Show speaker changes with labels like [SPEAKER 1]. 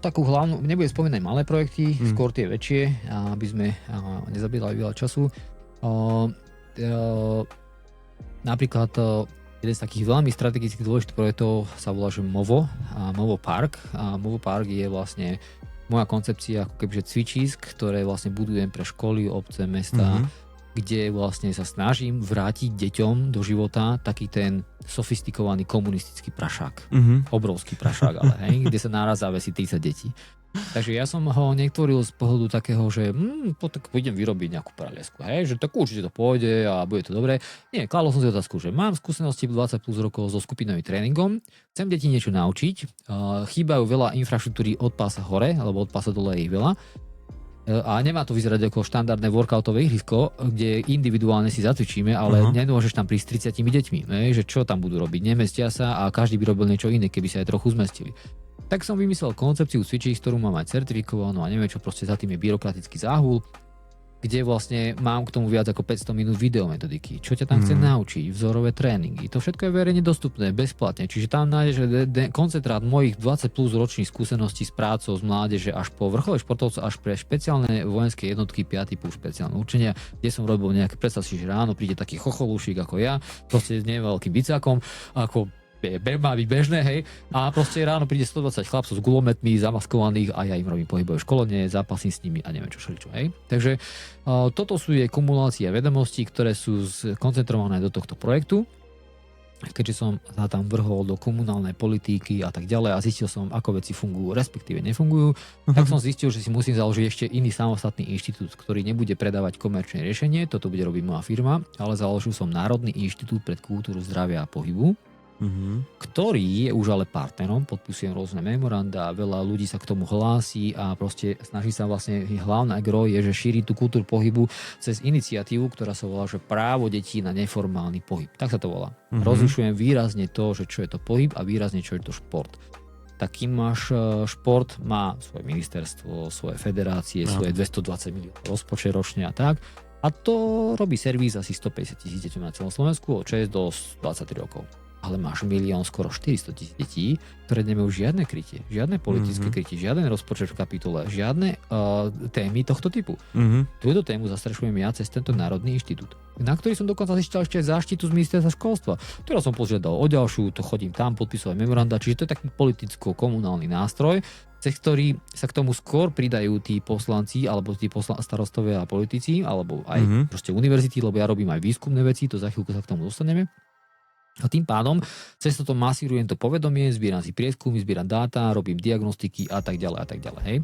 [SPEAKER 1] Takú hlavnú, nebude spomínať malé projekty, skôr tie väčšie, aby sme nezabíjali veľa času. Napríklad jeden z takých veľmi strategických dôležitých projektov sa volá, že MOVO, MOVO Park. A MOVO Park je vlastne moja koncepcia ako kebyže cvičísk, ktoré vlastne budujem pre školy, obce, mesta, kde vlastne sa snažím vrátiť deťom do života taký ten sofistikovaný komunistický prašák. Obrovský prašák, ale hej, kde sa naraz zavesí 30 detí. Takže ja som ho netvoril z pohľadu takého, že tak pôjdem vyrobiť nejakú paralesku, hej, že tak určite to pôjde a bude to dobré. Nie, kladol som si otázku, že mám skúsenosti 20 plus rokov so skupinovým tréningom, chcem deti niečo naučiť, chýbajú veľa infraštruktúry od pása hore, alebo od pása dole je ich veľa. A nemá to vyzerať ako štandardné workoutové ihrisko, kde individuálne si zacvičíme, ale nemôžeš tam prísť 30 deťmi, že čo tam budú robiť, nemestia sa a každý by robil niečo iné, keby sa aj trochu zmestili. Tak som vymyslel koncepciu cvičísk, ktorú mám aj certifikovanú a neviem čo, proste za tým je byrokratický záhul, kde vlastne mám k tomu viac ako 500 minút videometodiky. Čo ťa tam chce naučiť, vzorové tréningy. To všetko je verejne dostupné, bezplatne. Čiže tam nájdeš koncentrát mojich 20 plus ročných skúseností s prácou z mládeže až po vrcholných športovcov, až pre špeciálne vojenské jednotky 5. plus špeciálne učenia, kde som robil nejaké, predstav si, že ráno príde taký chocholúšik ako ja, proste s neveľkým bicákom, ako má byť bežné, hej, a proste ráno príde 120 chlapcov s gulometmi zamaskovaných a ja im robím pohybové školenie, zápasím s nimi a neviem čo všeličo, hej. Takže toto sú jej kumulácie vedomostí, ktoré sú koncentrované do tohto projektu. Keďže som sa tam vrhol do komunálnej politiky a tak ďalej a zistil som, ako veci fungujú, respektíve nefungujú, tak som zistil, že si musím založiť ešte iný samostatný inštitút, ktorý nebude predávať komerčné riešenie, toto bude robiť moja firma, ale založil som Národný inštitút pre kultúru, zdravia a pohybu, ktorý je už ale partnerom, podpisujem rôzne memoranda, veľa ľudí sa k tomu hlási a proste snaží sa vlastne, hlavná gro je, že šíri tú kultúru pohybu cez iniciatívu, ktorá sa volá, že právo detí na neformálny pohyb. Tak sa to volá. Rozlišujem výrazne to, že čo je to pohyb a výrazne čo je to šport. Taký máš šport, má svoje ministerstvo, svoje federácie, svoje 220 miliónov rozpočet ročne a tak. A to robí servis asi 150 000 deťom na celom Slovensku od 6 do 23 rokov. Ale máš milión, skoro 400 000 detí, ktoré nemajú žiadne krytie, žiadne politické krytie, žiaden rozpočet v kapitole, žiadne témy tohto typu. Túto tému zastrešujem ja cez tento Národný inštitút, na ktorý som dokonca získal ešte záštitu z ministerstva školstva, ktorá som požiadal o ďalšiu, to chodím tam podpisovať memoranda, čiže to je taký politicko-komunálny nástroj, cez ktorý sa k tomu skôr pridajú tí poslanci, alebo tí starostovia a politici, alebo aj proste univerzity, lebo ja robím aj výskumné veci, to za chvíľku sa k tomu dostaneme. A tým pádom cez toto masírujem to povedomie, zbieram si prieskumy, zbieram dáta, robím diagnostiky a tak ďalej, hej.